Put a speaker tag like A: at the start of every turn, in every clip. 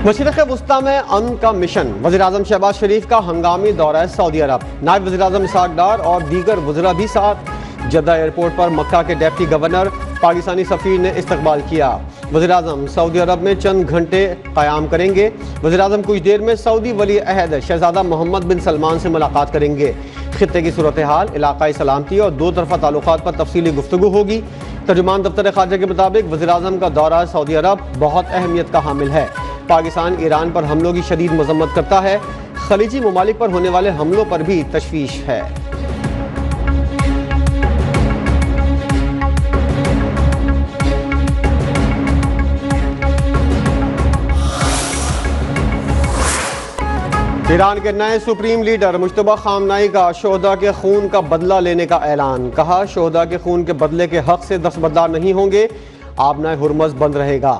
A: मशरिक़ वुस्ता में अमन का मिशन, वज़ीर-ए-आज़म शहबाज शरीफ का हंगामी दौरा सऊदी अरब, नायब वज़ीर-ए-आज़म इसहाक़ डार और दीगर वज़रा भी साथ। जद्दा एयरपोर्ट पर मक्का के डिप्टी गवर्नर पाकिस्तानी सफ़ीर ने इस्तकबाल किया। वज़ीर-ए-आज़म सऊदी अरब में चंद घंटे क़याम करेंगे। वज़ीर-ए-आज़म कुछ देर में सऊदी वली अहद शहज़ादा मोहम्मद बिन सलमान से मुलाकात करेंगे। खित्ते की सूरत हाल, इलाक़ाई सलामती और दो तरफ़ा ताल्लुक़ात पर तफसीली गुफ्तगू होगी। तर्जुमान दफ्तर ख़ारजा के मुताबिक वज़ीर-ए-आज़म का दौरा सऊदी अरब बहुत अहमियत का हामिल है। पाकिस्तान ईरान पर हमलों की शदीद मज़म्मत करता है। खलीजी ममालिक पर होने वाले हमलों पर भी तशवीश है। ईरान के नए सुप्रीम लीडर मुश्तबा खामनाई का शोहदा के खून का बदला लेने का ऐलान। कहा, शोहदा के खून के बदले के हक से दस्तबरदार नहीं होंगे। आबनाए हुर्मज़ बंद रहेगा।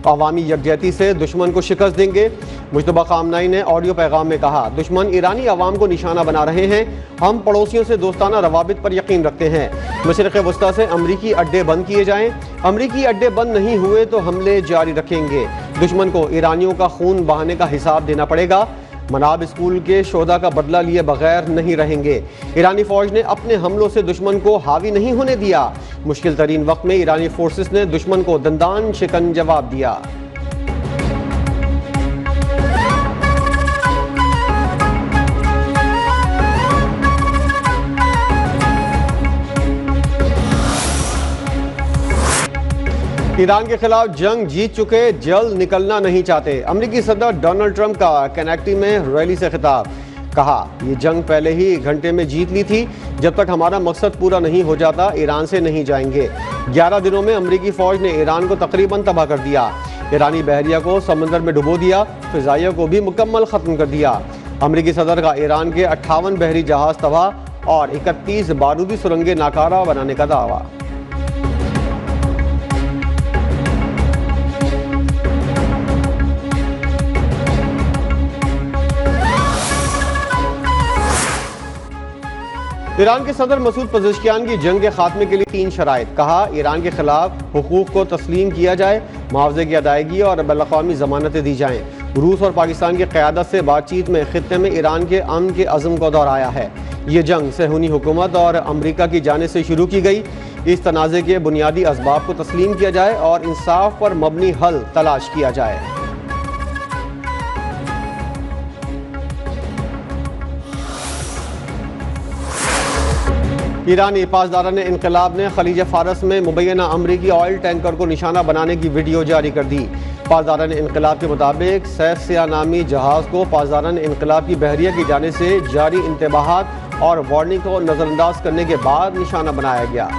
A: अवामी यकजहती से दुश्मन को शिकस्त देंगे। मुश्तबा खामनाई ने ऑडियो पैगाम में कहा, दुश्मन ईरानी अवाम को निशाना बना रहे हैं। हम पड़ोसियों से दोस्ताना रवाबित पर यकीन रखते हैं। मशरिक़ वुस्ता से अमरीकी अड्डे बंद किए जाएँ। अमरीकी अड्डे बंद नहीं हुए तो हमले जारी रखेंगे। दुश्मन को ईरानियों का खून बहाने का हिसाब देना पड़ेगा। मनाब स्कूल के शोहदा का बदला लिए बगैर नहीं रहेंगे। ईरानी फौज ने अपने हमलों से दुश्मन को हावी नहीं होने दिया। मुश्किल तरीन वक्त में ईरानी फोर्सेस ने दुश्मन को दंदान शिकन जवाब दिया। ईरान के खिलाफ जंग जीत चुके, जल्द निकलना नहीं चाहते। अमेरिकी सदर डोनाल्ड ट्रंप का कैनेक्टी में रैली से खिताब। कहा, ये जंग पहले ही घंटे में जीत ली थी। जब तक हमारा मकसद पूरा नहीं हो जाता ईरान से नहीं जाएंगे। 11 दिनों में अमेरिकी फौज ने ईरान को तकरीबन तबाह कर दिया। ईरानी बहरिया को समंदर में डुबो दिया। फिजाइया को भी मुकम्मल ख़त्म कर दिया। अमेरिकी सदर का ईरान के 58 बहरी जहाज तबाह और 31 बारूदी सुरंगें नाकारा बनाने का दावा। ईरान के सदर मसूद पज़ेश्कियान की जंग के खात्मे के लिए 3 शराइत। कहा, ईरान के खिलाफ हुकूक को तस्लीम किया जाए, मुआवजे की अदायगी और बैनुल-अक़वामी ज़मानतें दी जाएँ। रूस और पाकिस्तान की क़यादत से बातचीत में खित्ते में ईरान के अमन के अज़्म को दोहराया है। ये जंग सहूनी हुकूमत और अमरीका की जानिब से शुरू की गई। इस तनाज़े के बुनियादी असबाब को तस्लीम किया जाए और इंसाफ पर मबनी हल तलाश किया जाए। ईरानी पासदारान इनकलाब ने खलीज फारस में मुबैना अमरीकी ऑयल टैंकर को निशाना बनाने की वीडियो जारी कर दी। पासदारान इनकलाब के मुताबिक सैफ सिया नामी जहाज़ को पासदारान इनकलाब की बहरिया की जानिब से जारी इंतबाहात और वार्निंग को नज़रअंदाज करने के बाद निशाना बनाया गया।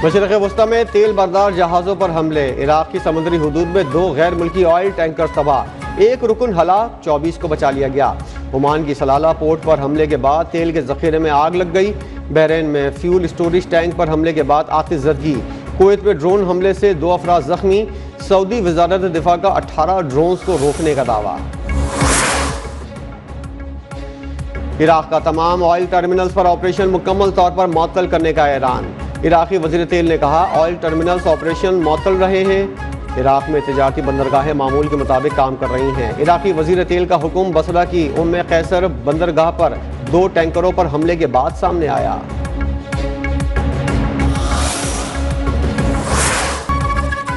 A: मशरिक़ वुस्ता में तेल बरदार जहाज़ों पर हमले। इराक़ की समुद्री हदूद में 2 गैर मुल्की ऑयल टैंकर तबाह। 1 रुकन हलाक, 24 को बचा लिया गया। ओमान की सलाला पोर्ट पर हमले के बाद तेल के ज़ख़ीरे में आग लग गई। बहरीन में फ्यूल स्टोरेज टैंक पर हमले के बाद आतिशज़दगी। कुवैत में ड्रोन हमले से 2 अफराद ज़ख्मी। सऊदी वज़ारत दिफा का 18 ड्रोन्स को रोकने का दावा। इराक़ का तमाम ऑयल टर्मिनल्स पर ऑपरेशन मुकम्मल तौर पर मुअत्तल करने का ऐलान। इराक़ी वज़ीर तेल ने कहा, ऑयल टर्मिनल्स ऑपरेशन मुअत्तल रहे हैं। इराक़ में तिजारती बंदरगाहें मामूल के मुताबिक काम कर रही हैं। इराक़ी वज़ीर तेल का हुक्म बसरा की उम्मे कैसर बंदरगाह पर 2 टैंकरों पर हमले के बाद सामने आया।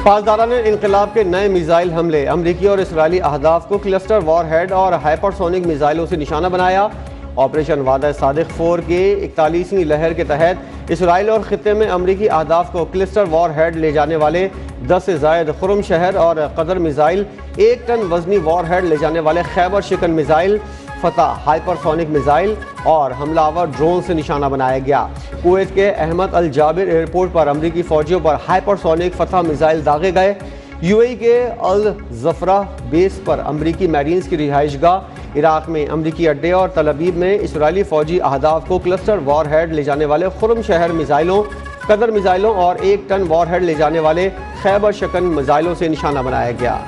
A: पासदारान इनकलाब के नए मिसाइल हमले। अमरीकी और इसराइली अहदाफ को क्लस्टर वॉरहेड और हाइपरसोनिक मिसाइलों से निशाना बनाया। ऑपरेशन वादा सादिक 4 के 41वीं लहर के तहत इसराइल और खित्ते में अमरीकी अहदाफ को क्लस्टर वॉरहेड ले जाने वाले 10 से ज़ायद खुरम शहर और कदर मिसाइल, 1 टन वजनी वॉरहेड ले जाने वाले खैबर शिकन मिसाइल, फतह हाइपरसोनिक मिसाइल और हमलावर ड्रोन से निशाना बनाया गया। कुवैत के अहमद अल जाबिर एयरपोर्ट पर अमरीकी फौजियों पर हाइपरसोनिक फतह मिसाइल दागे गए। यूएई के अल जफरा बेस पर अमरीकी मैरीन्स की रिहाइशगाह। इराक़ में अमरीकी अड्डे और तल अबीब में इसराइली फौजी अहदाफ को क्लस्टर वॉरहेड ले जाने वाले खुरम शहर मिसाइलों कदर मिसाइलों और 1 टन वॉरहेड ले जाने वाले खैबर शकन मिसाइलों से निशाना बनाया गया।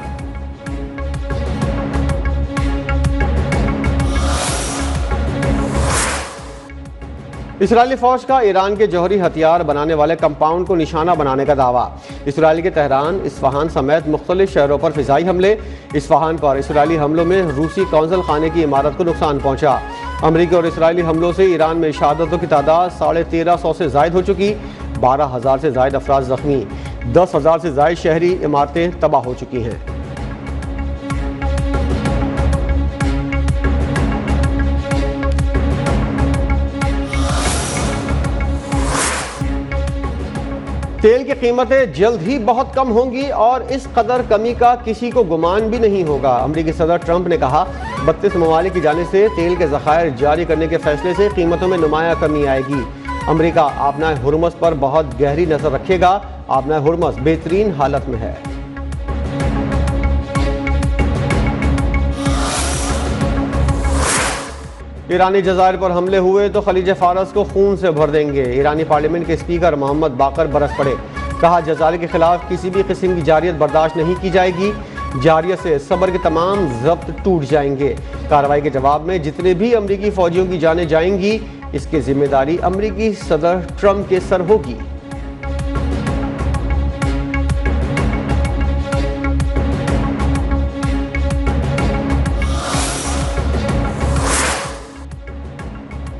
A: इसराइली फौज का ईरान के जौहरी हथियार बनाने वाले कंपाउंड को निशाना बनाने का दावा। इसराइल के तेहरान, इस्फहान समेत मुख्तलिफ शहरों पर फिजाई हमले। इस्फहान पर इसराइली हमलों में रूसी कौंसल खाने की इमारत को नुकसान पहुंचा। अमरीकी और इसराइली हमलों से ईरान में शहादतों की तादाद 1350 से जायद हो चुकी। 12,000 से जायद अफराद जख्मी। 10,000 से जायद शहरी इमारतें तबाह हो चुकी हैं। तेल की कीमतें जल्द ही बहुत कम होंगी और इस कदर कमी का किसी को गुमान भी नहीं होगा। अमरीकी सदर ट्रंप ने कहा, 32 ममालिक की जानिब से तेल के ज़खायर जारी करने के फैसले से कीमतों में नुमाया कमी आएगी। अमरीका आबनाए हुर्मुज़ पर बहुत गहरी नजर रखेगा। आबनाए हुर्मुज़ बेहतरीन हालत में है। ईरानी जज़ायर पर हमले हुए तो खलीज फारस को खून से भर देंगे। ईरानी पार्लियामेंट के स्पीकर मोहम्मद बाकर बरस पड़े। कहा, जज़ायर के खिलाफ किसी भी किस्म की जारियत बर्दाश्त नहीं की जाएगी। जारियत से सब्र के तमाम ज़ब्त टूट जाएंगे। कार्रवाई के जवाब में जितने भी अमरीकी फौजियों की जानें जाएंगी, इसकी जिम्मेदारी अमरीकी सदर ट्रंप के सर होगी।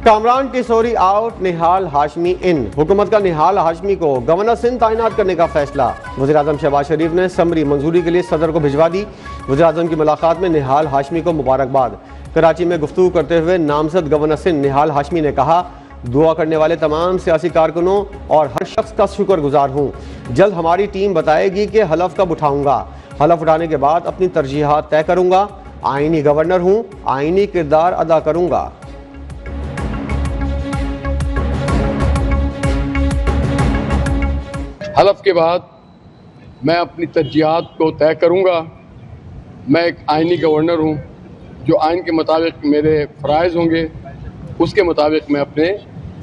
A: कामरान टिसोरी आउट, निहाल हाशमी इन। हुकूमत का निहाल हाशमी को गवर्नर सिंध तैनात करने का फैसला। वज़ीर-ए-आज़म शहबाज शरीफ ने समरी मंजूरी के लिए सदर को भिजवा दी। वज़ीर-ए-आज़म की मुलाकात में निहाल हाशमी को मुबारकबाद। कराची में गुफ्तगू करते हुए नामजद गवर्नर सिंध निहाल हाशमी ने कहा, दुआ करने वाले तमाम सियासी कारकुनों और हर शख्स का शुक्रगुजार हूँ। जल्द हमारी टीम बताएगी कि हलफ कब उठाऊंगा। हलफ उठाने के बाद अपनी तरजीहात तय करूंगा। आईनी गवर्नर हूँ, आईनी किरदार अदा करूंगा।
B: हलफ के बाद मैं अपनी तरजीहात को तय करूंगा। मैं एक आइनी गवर्नर हूं, जो आइन के मुताबिक मेरे फ़राइज़ होंगे उसके मुताबिक मैं अपने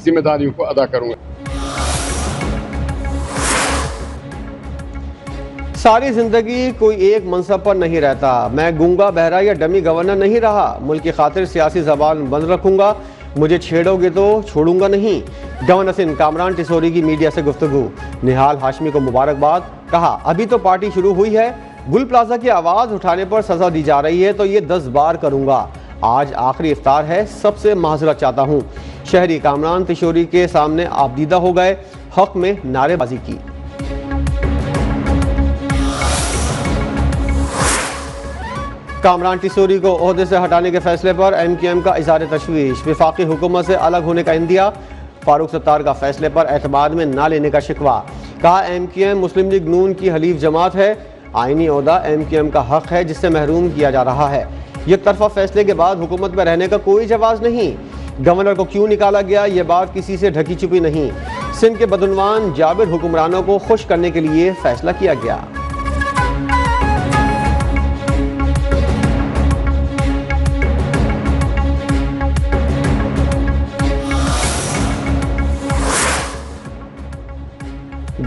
B: जिम्मेदारियों को अदा करूंगा।
A: सारी जिंदगी कोई एक मनसब पर नहीं रहता। मैं गूंगा, बहरा या डमी गवर्नर नहीं रहा। मुल्क की खातिर सियासी ज़बान बंद रखूंगा। मुझे छेड़ोगे तो छोड़ूंगा नहीं। गवर्नर सिंध कामरान टिसोरी की मीडिया से गुफ्तगू। निहाल हाशमी को मुबारकबाद। कहा, अभी तो पार्टी शुरू हुई है। गुल प्लाजा की आवाज़ उठाने पर सज़ा दी जा रही है तो ये 10 बार करूंगा। आज आखिरी इफ्तार है, सबसे माजरत चाहता हूँ। शहरी कामरान टिसोरी के सामने आबदीदा हो गए। हक में नारेबाजी की। कामरान टिसोरी को ओहदे से हटाने के फैसले पर MQM का इज़हार तशवीश। वफाकी हुकूमत से अलग होने का इंदिया। फारूक सत्तार का फैसले पर एतमाद में ना लेने का शिकवा। कहा, MQM मुस्लिम लीग नून की हलीफ जमात है। आईनी ओहदा MQM का हक है जिससे महरूम किया जा रहा है। एक तरफा फैसले के बाद हुकूमत में रहने का कोई जवाब नहीं। गवर्नर को क्यों निकाला गया, ये बात किसी से ढकी छुपी नहीं। सिंध के बदउनवान जाबिर हुक्मरानों को खुश करने के लिए फैसला किया गया।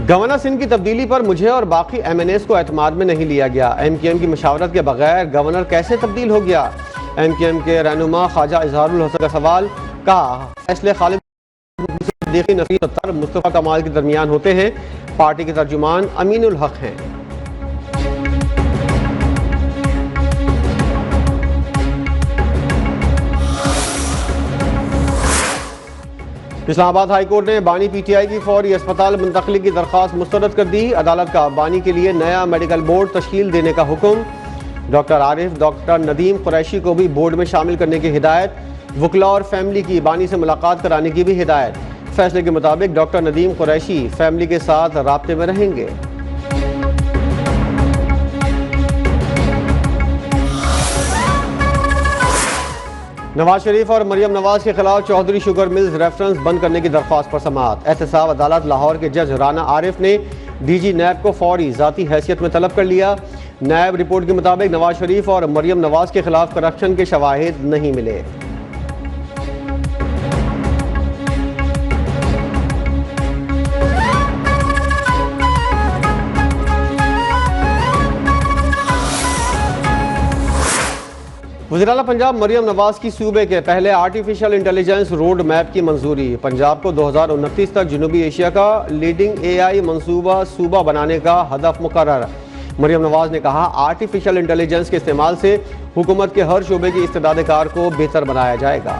A: गवर्नर सिंध की तब्दीली पर मुझे और बाकी MNAs को एतमाद में नहीं लिया गया। MQM की मशावरत के बगैर गवर्नर कैसे तब्दील हो गया। MQM के रहनुमा ख्वाजा इजहारुल हसन का सवाल। कहा, फैसले खालिद देखी नसीर सत्तार मुस्तफ़ा कमाल के दरमियान होते हैं। पार्टी के तर्जुमान अमीनुल हक हैं। इस्लामाबाद हाई कोर्ट ने बानी PTI की फौरी अस्पताल मुंतकली की दरख्वास्त मुस्तरद कर दी। अदालत का बानी के लिए नया मेडिकल बोर्ड तश्कील देने का हुक्म। डॉक्टर आरिफ, डॉक्टर नदीम कुरैशी को भी बोर्ड में शामिल करने की हिदायत। वकला और फैमिली की बानी से मुलाकात कराने की भी हिदायत। फैसले के मुताबिक डॉक्टर नदीम कुरैशी फैमिली के साथ राब्ते में रहेंगे। नवाज शरीफ और मरियम नवाज के खिलाफ चौधरी शुगर मिल्स रेफरेंस बंद करने की दरख्वास्त पर समाअत। एहतसाब अदालत लाहौर के जज राना आरिफ ने DG नैब को फौरी ज़ाती हैसियत में तलब कर लिया। नैब रिपोर्ट के मुताबिक नवाज शरीफ और मरियम नवाज के खिलाफ करप्शन के शवाहिद नहीं मिले। वज़ीर-ए-आला पंजाब मरियम नवाज की सूबे के पहले आर्टिफिशियल इंटेलिजेंस रोड मैप की मंजूरी। पंजाब को 2029 तक जनूबी एशिया का लीडिंग AI मंसूबा सूबा बनाने का हदफ मुकर्रर। मरियम नवाज ने कहा, आर्टिफिशियल इंटेलिजेंस के इस्तेमाल से हुकूमत के हर शोबे की इस्तेदाद कार को बेहतर बनाया जाएगा।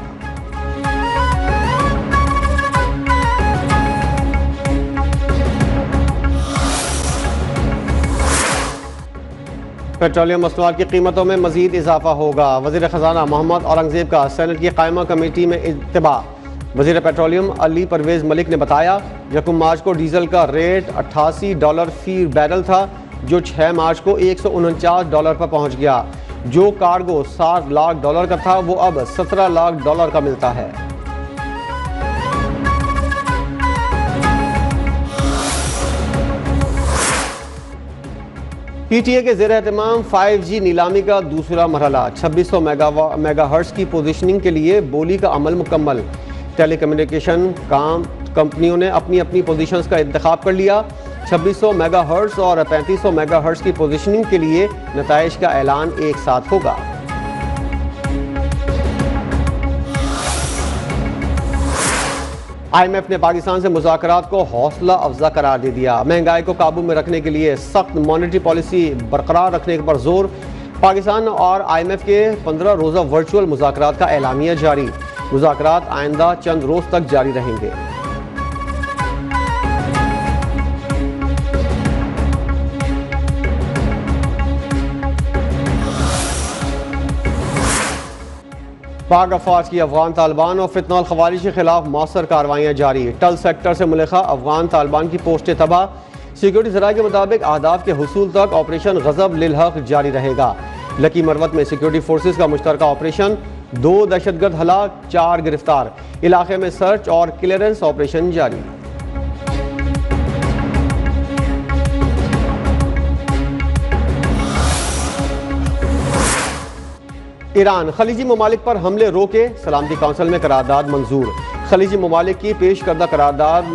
A: पेट्रोलियम मसनूआत की कीमतों में मजीद इजाफा होगा। वज़ीर ख़जाना मोहम्मद औरंगज़ेब का सेनेट की कायमा कमेटी में इत्तबा। वज़ीर पेट्रोलियम अली परवेज़ मलिक ने बताया, 1 मार्च को डीजल का रेट $88 फी बैरल था, जो 6 मार्च को $149 पर पहुँच गया। जो कार्गो $7 लाख का था, वो अब $17 लाख का मिलता है। PTA के ज़ेर एहतमाम 5G नीलामी का दूसरा मरहला। 2600 मेगाहर्ट्ज़ की पोजीशनिंग के लिए बोली का अमल मुकम्मल। टेलीकम्युनिकेशन कंपनियों ने अपनी अपनी पोजीशंस का इंतखाब कर लिया। 2600 मेगाहर्ट्ज़ और 3500 मेगाहर्ट्ज़ की पोजीशनिंग के लिए नताइज का ऐलान एक साथ होगा। IMF ने पाकिस्तान से मुज़ाकरात को हौसला अफजा करार दे दिया। महंगाई को काबू में रखने के लिए सख्त मॉनेटरी पॉलिसी बरकरार रखने पर जोर। पाकिस्तान और IMF के 15 रोज़ा वर्चुअल मुज़ाकरात का एलामिया जारी। मुज़ाकरात आइंदा चंद रोज़ तक जारी रहेंगे। पाक अफवाज की अफगान तालिबान और फितनल खवारिज के खिलाफ मौसर कार्रवाइयाँ जारी। टल सेक्टर से मुल्का अफगान तालिबान की पोस्टें तबाह। सिक्योरिटी ज़राए के मुताबिक अहदाफ के हुसूल तक ऑपरेशन गज़ब लिल हक जारी रहेगा। लकी मरवत में सिक्योरिटी फोर्सेज का मुश्तरका ऑपरेशन, 2 दहशतगर्द हलाक, 4 गिरफ्तार। इलाके में सर्च और क्लियरेंस ऑपरेशन जारी। ईरान खलीजी ममालिक पर हमले रोके, सलामती कौंसिल में करारदाद मंजूर। खलीजी ममालिक की पेश करदा करारदाद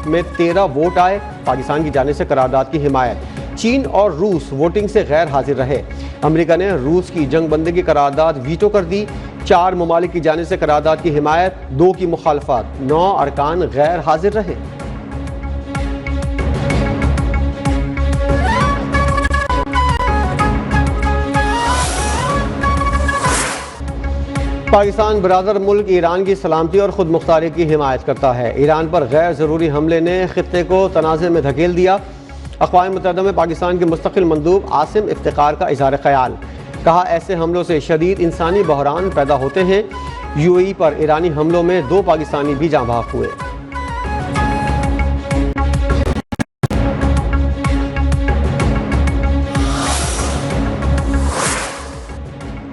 A: में 13 वोट आए। पाकिस्तान की जानिब से करारदाद की हिमायत। चीन और रूस वोटिंग से गैर हाजिर रहे। अमेरिका ने रूस की जंग बंदी की करारदाद वीटो कर दी। 4 ममालिक की जानिब से करारदाद की हिमायत, 2 की मुखालफत। 9 अरकान गैर हाजिर रहे। पाकिस्तान बरादर मुल्क ईरान की सलामती और खुद मुख्तारी की हिमायत करता है। ईरान पर गैर ज़रूरी हमले ने खित्ते को तनाज़े में धकेल दिया। अक़वाम मुत्तहिदा में पाकिस्तान के मुस्तक़िल मंदूब आसिम इफ्तिकार का इज़हार ख़याल। कहा, ऐसे हमलों से शदीद इंसानी बहरान पैदा होते हैं। UAE पर ईरानी हमलों में 2 पाकिस्तानी भी जाँ बहक हुए।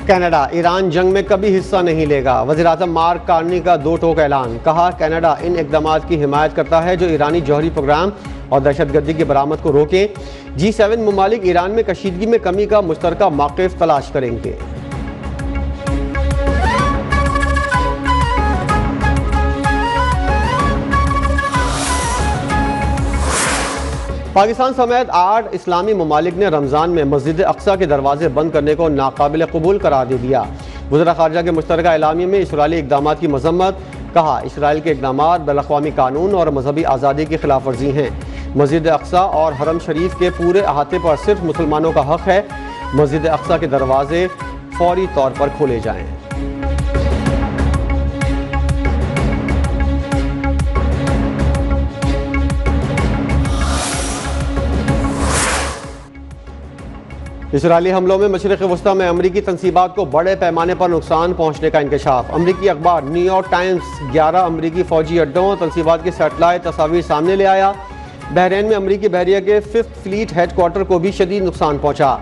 A: कनाडा ईरान जंग में कभी हिस्सा नहीं लेगा। वज़ीर-ए-आज़म मार्क कार्नी का 2 टोक ऐलान। कहा, कनाडा इन इक़दामात की हिमायत करता है जो ईरानी जौहरी प्रोग्राम और दहशतगर्दी की बरामद को रोके। G7 ममालिक ईरान में कशीदगी में कमी का मुश्तरका मौक़िफ़ तलाश करेंगे। पाकिस्तान समेत 8 इस्लामी ममालिक ने रमज़ान में मस्जिद अक्सा के दरवाजे बंद करने को नाकाबिल कबूल करार दे दिया। वज़ीर ख़ारजा के मुश्तरका एलामिया में इसराइली इक़दामात की मज़म्मत। कहा, इसराइल के इक़दामात बैनुल-अक़वामी कानून और मजहबी आज़ादी की खिलाफ वर्जी हैं। मस्जिद अक्सा और हरम शरीफ के पूरे अहाते पर सिर्फ मुसलमानों का हक़ है। मस्जिद अक्सा के दरवाजे फौरी तौर पर खोले जाएँ। इसराइली हमलों में मशरिक़ वस्ता में अमरीकी तनसीबात को बड़े पैमाने पर नुकसान पहुँचने का इंकशाफ। अमरीकी अखबार न्यूयॉर्क टाइम्स 11 अमरीकी फ़ौजी अड्डों और तनसीबात की सैटेलाइट तस्वीर सामने ले आया। बहरीन में अमरीकी बहरिया के 5th फ्लीट हेडक्वार्टर को भी शदीद नुकसान पहुँचा।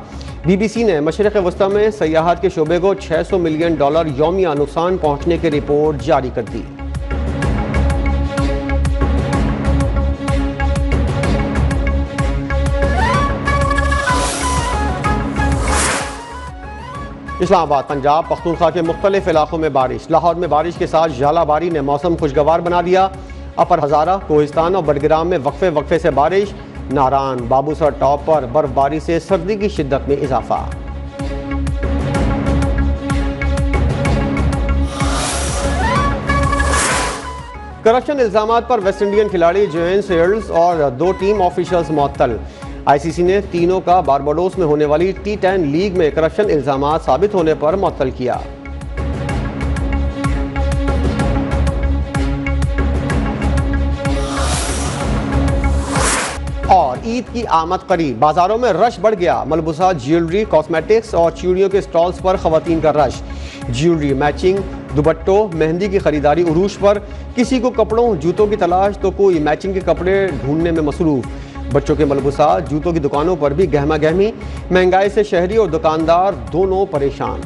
A: BBC ने मशरिक़ वस्ता में सयाहत के शोबे को $600 मिलियन यौमिया नुकसान पहुँचने की रिपोर्ट जारी कर दी। इस्लामाबाद पंजाब पख्तूनख्वा के मुख्तलिफ इलाकों में बारिश। लाहौर में बारिश के साथ झालाबारी ने मौसम खुशगवार बना दिया। अपर हज़ारा, कोहिस्तान और बडग्राम में वक्फे वक्फे से बारिश। नारान, बाबूसर टॉप पर बर्फबारी से सर्दी की शिद्दत में इजाफा। करप्शन इल्जामात पर वेस्ट इंडियन खिलाड़ी जोएन सेल्स और 2 टीम ऑफिशियल्स मुअत्तल। आईसीसी ने तीनों का बारबाडोस में होने वाली T10 लीग में करप्शन इल्जामात साबित होने पर मुअत्तल किया। और ईद की आमद करीब, बाजारों में रश बढ़ गया। मलबूसा, ज्वेलरी, कॉस्मेटिक्स और चूड़ियों के स्टॉल्स पर खवातीन का रश। ज्वेलरी, मैचिंग दुपट्टों, मेहंदी की खरीदारी उरूज पर। किसी को कपड़ों, जूतों की तलाश तो कोई मैचिंग के कपड़े ढूंढने में मसरूफ। बच्चों के मलबूसा, जूतों की दुकानों पर भी गहमा गहमी। महंगाई से शहरी और दुकानदार दोनों परेशान।